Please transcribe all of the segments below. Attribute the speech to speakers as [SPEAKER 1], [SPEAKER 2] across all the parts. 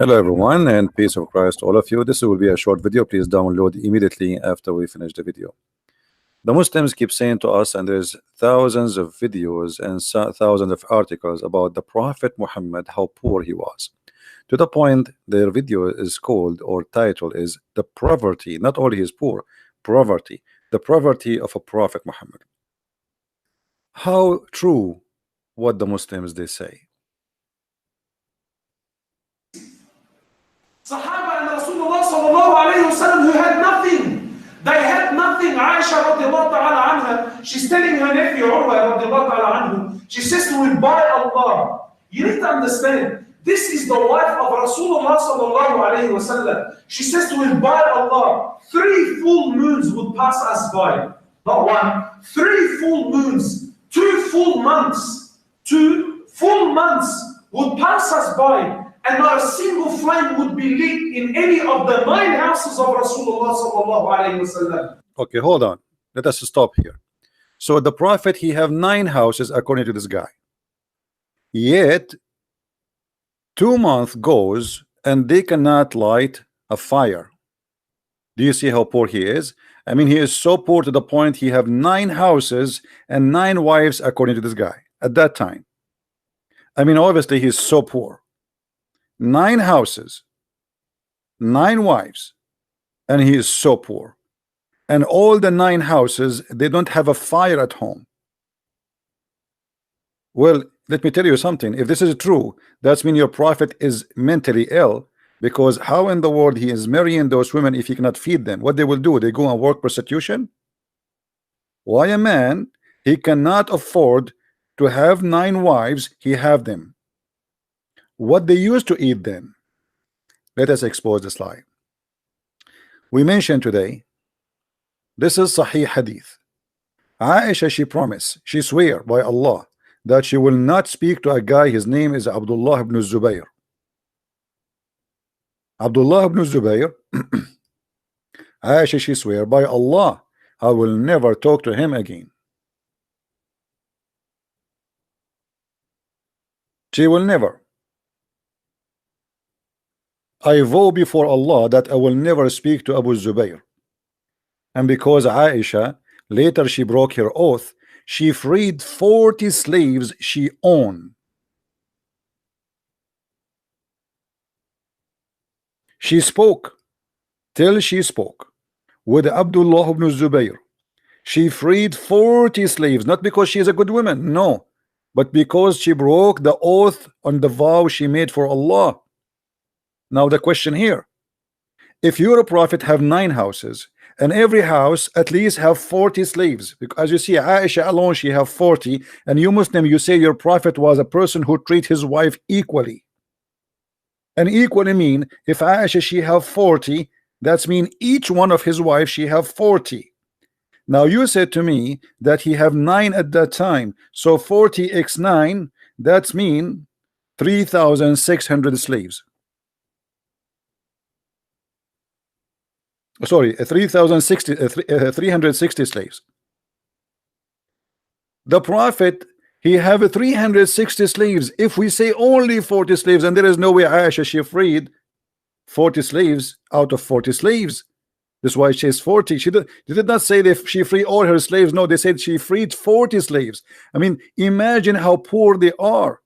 [SPEAKER 1] Hello everyone, and peace of Christ to all of you. This will be a short video. Please download immediately after we finish the video. The Muslims keep saying to us, and there's thousands of videos and thousands of articles about the Prophet Muhammad, how poor he was. To the point their video is called, or title is, the poverty, not only he is poor, poverty, the poverty of a Prophet Muhammad. How true what the Muslims they say?
[SPEAKER 2] Sahaba and Rasulullah sallallahu alayhi wasallam who had nothing. They had nothing. Aisha radiallahu ta'ala anha, she's telling her nephew Urwa radiallahu ta'ala anhu, she says to him, by Allah. You need to understand, this is the wife of Rasulullah sallallahu alayhi wasallam. She says to him, by Allah, 3 full moons would pass us by. Not one, 3 full moons, 2 full months, 2 full months would pass us by. And not a single flame would be lit in any of the 9 houses of Rasulullah sallallahu alayhi wasallam.
[SPEAKER 1] Okay, hold on. Let us stop here. So the Prophet, he have 9 houses according to this guy. Yet 2 months goes and they cannot light a fire. Do you see how poor he is? I mean, he is so poor to the point he have 9 houses and 9 wives according to this guy at that time. I mean, obviously he's so poor. 9 houses, 9 wives, and he is so poor. And all the 9 houses, they don't have a fire at home. Well, let me tell you something. If this is true, that means your prophet is mentally ill, because how in the world he is marrying those women if he cannot feed them? What they will do? They go and work prostitution? Why a man, he cannot afford to have 9 wives, he have them. What they used to eat then? Let us expose this lie. We mentioned today, this is Sahih Hadith. Aisha, she promised, she swear by Allah that she will not speak to a guy, his name is Abdullah ibn Zubayr. Abdullah ibn Zubayr, Aisha, she swear by Allah, I will never talk to him again. She will never. I vow before Allah that I will never speak to Abu Zubayr. And because Aisha later she broke her oath, she freed 40 slaves she owned. She spoke till she spoke with Abdullah ibn Zubayr. She freed 40 slaves, not because she is a good woman, no, but because she broke the oath on the vow she made for Allah. Now the question here, if you're a prophet, have 9 houses, and every house at least have 40 slaves, because as you see, Aisha alone, she have 40, and you Muslim, you say your prophet was a person who treat his wife equally. And equally mean, if Aisha, she have 40, that's mean each one of his wives, she have 40. Now you said to me that he have 9 at that time, so 40 x 9, that's mean 3,600 slaves. Sorry, 360 slaves. The prophet, he have 360 slaves. If we say only 40 slaves, and there is no way Aisha, she freed 40 slaves out of 40 slaves. That's why she is 40. They did not say that she freed all her slaves. No, they said she freed 40 slaves. I mean, imagine how poor they are.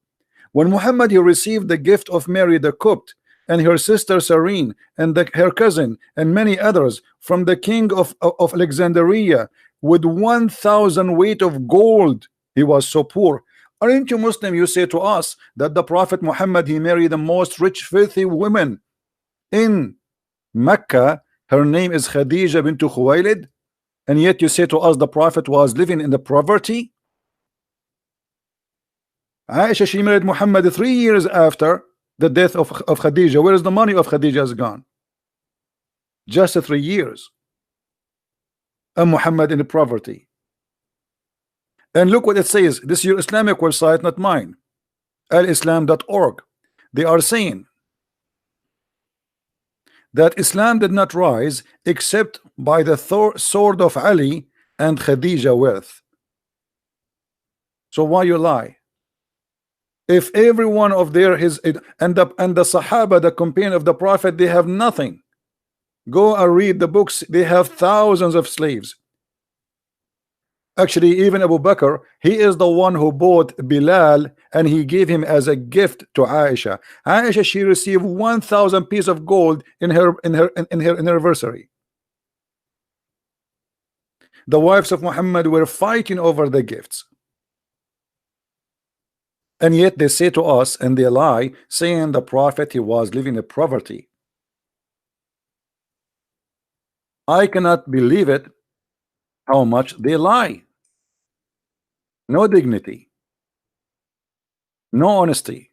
[SPEAKER 1] When Muhammad, he received the gift of Mary the Copt, and her sister Serene, and her cousin, and many others from the king of Alexandria, with 1,000 weight of gold. He was so poor. Aren't you Muslim? You say to us that the Prophet Muhammad, he married the most rich, filthy woman in Mecca. Her name is Khadija bint Khuwaylid, and yet you say to us the Prophet was living in the poverty. Aisha, she married Muhammad 3 years after the death of Khadija. Where is the money of Khadija has gone? Just 3 years. And Muhammad in the poverty. And look what it says. This is your Islamic website, not mine. alislam.org. They are saying that Islam did not rise except by the sword of Ali and Khadija wealth. So why you lie? If every one of their his and the Sahaba, the companion of the Prophet, they have nothing. Go and read the books. They have thousands of slaves. Actually, even Abu Bakr, he is the one who bought Bilal and he gave him as a gift to Aisha. Aisha, she received 1,000 pieces of gold in her anniversary. The wives of Muhammad were fighting over the gifts. And yet they say to us, and they lie, saying the Prophet, he was living in poverty. I cannot believe it, how much they lie. No dignity, no honesty.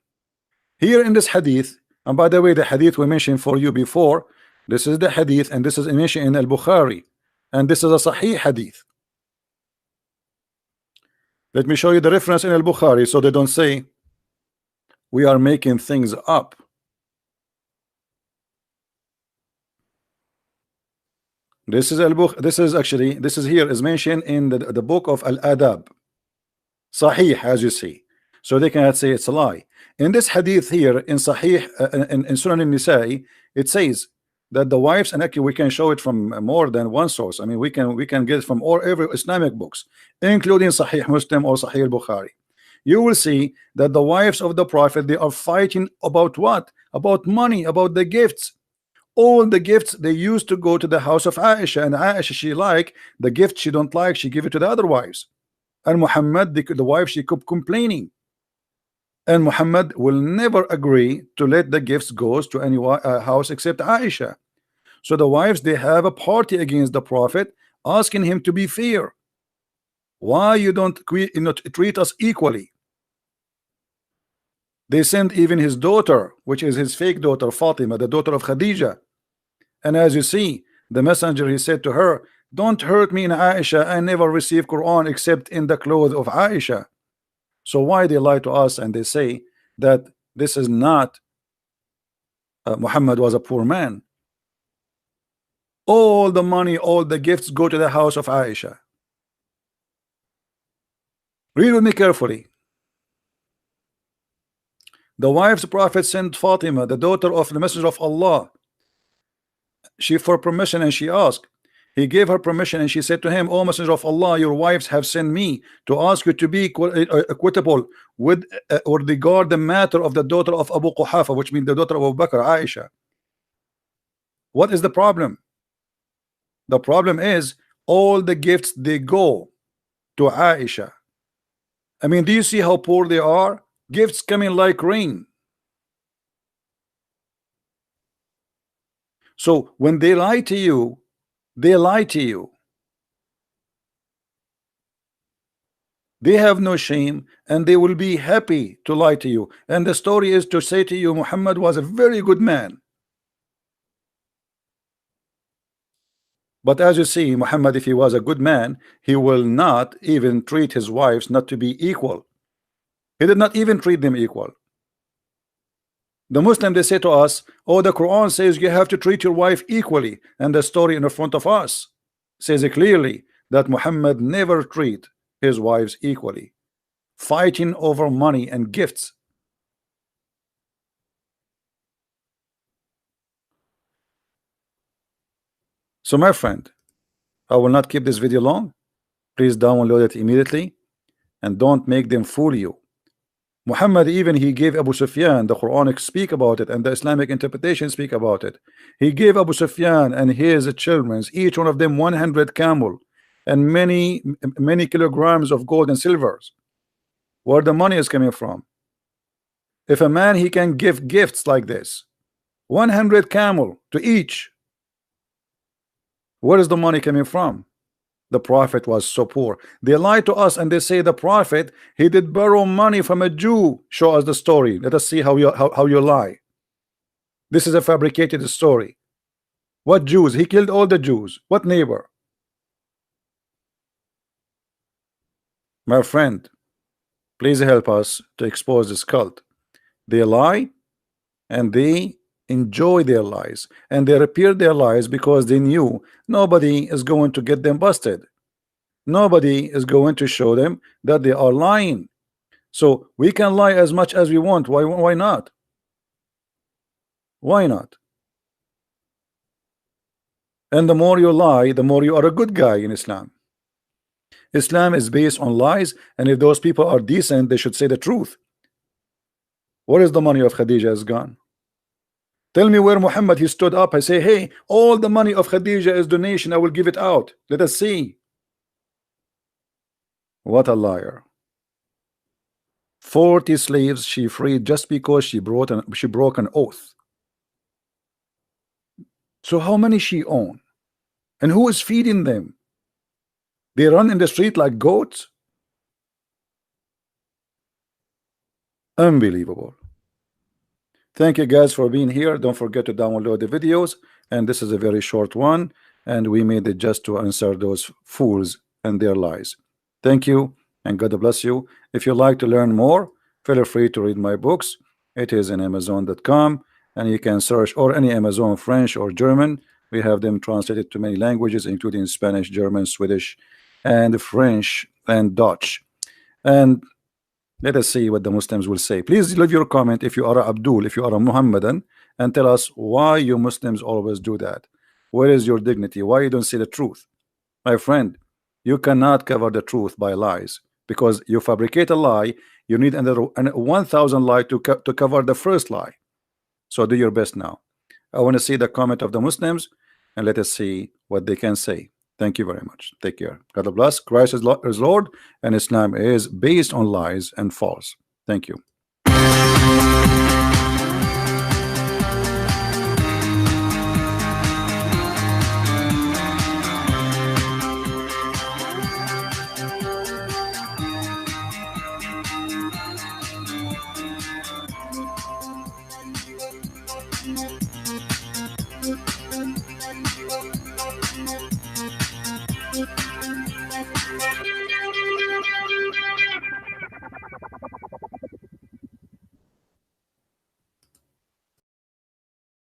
[SPEAKER 1] Here in this hadith, and by the way, the hadith we mentioned for you before, this is the hadith, and this is mentioned in Al-Bukhari, and this is a Sahih hadith. Let me show you the reference in Al-Bukhari so they don't say we are making things up. This is here is mentioned in the book of Al-Adab. Sahih, as you see. So they cannot say it's a lie. In this hadith here in Sahih, in Sunan al-Nisa'i, it says that the wives, and actually we can show it from more than one source. I mean, we can get it from every Islamic books, including Sahih Muslim or Sahih Bukhari. You will see that the wives of the Prophet, they are fighting about what? About money, about the gifts. All the gifts, they used to go to the house of Aisha, and Aisha, she like the gift she don't like, she give it to the other wives. And Muhammad, the wife, she kept complaining. And Muhammad will never agree to let the gifts go to any house except Aisha. So the wives, they have a party against the Prophet, asking him to be fair. Why you don't treat us equally? They sent even his daughter, which is his fake daughter Fatima, the daughter of Khadija. And as you see, the messenger, he said to her, don't hurt me in Aisha. I never received Quran except in the clothes of Aisha. So why they lie to us and they say that this is not Muhammad was a poor man? All the money, all the gifts go to the house of Aisha. Read with me carefully. The wives of Prophet sent Fatima, the daughter of the Messenger of Allah. She for permission and she asked. He gave her permission and she said to him, O Messenger of Allah, your wives have sent me to ask you to be equitable with or regard the matter of the daughter of Abu Quhafa, which means the daughter of Abu Bakr, Aisha. What is the problem? The problem is all the gifts, they go to Aisha. I mean, do you see how poor they are? Gifts coming like rain. So when they lie to you, they lie to you. They have no shame and they will be happy to lie to you. And the story is to say to you, Muhammad was a very good man. But as you see, Muhammad, if he was a good man, he will not even treat his wives not to be equal. He did not even treat them equal. The Muslim, they say to us, oh, the Quran says you have to treat your wife equally, and the story in front of us says it clearly that Muhammad never treat his wives equally, fighting over money and gifts. So my friend, I will not keep this video long. Please download it immediately and don't make them fool you. Muhammad, even he gave Abu Sufyan, the Quranic speak about it and the Islamic interpretation speak about it. He gave Abu Sufyan and his children, each one of them 100 camel and many kilograms of gold and silvers. Where the money is coming from? If a man, he can give gifts like this, 100 camel to each, where is the money coming from? The Prophet was so poor. They lie to us and they say the Prophet, he did borrow money from a Jew. Show us the story. Let us see how you lie. This is a fabricated story. What Jews? He killed all the Jews. What neighbor? My friend, please help us to expose this cult. They lie and they enjoy their lies, and they repeat their lies because they knew nobody is going to get them busted. Nobody is going to show them that they are lying. So we can lie as much as we want. Why not? Why not? And the more you lie, the more you are a good guy in Islam. Islam is based on lies, and if those people are decent, they should say the truth. Where is the money of Khadija is gone? Tell me where Muhammad he stood up. I say, hey, all the money of Khadija is donation. I will give it out. Let us see. What a liar. 40 slaves she freed just because she broke an oath. So how many she own? And who is feeding them? They run in the street like goats? Unbelievable. Thank you guys for being here. Don't forget to download the videos, and this is a very short one, and we made it just to answer those fools and their lies. Thank you, and God bless you. If you like to learn more, feel free to read my books. It is in Amazon.com, and you can search, or any Amazon French or German. We have them translated to many languages, including Spanish, German, Swedish, and French, and Dutch. And let us see what the Muslims will say. Please leave your comment if you are a Abdul, if you are a Muhammadan, and tell us why you Muslims always do that. Where is your dignity? Why you don't say the truth? My friend, you cannot cover the truth by lies, because you fabricate a lie, you need another 1,000 lie to cover the first lie. So do your best now. I want to see the comment of the Muslims, and let us see what they can say. Thank you very much. Take care. God bless. Christ is Lord, and Islam is based on lies and false. Thank you.
[SPEAKER 3] Thank you.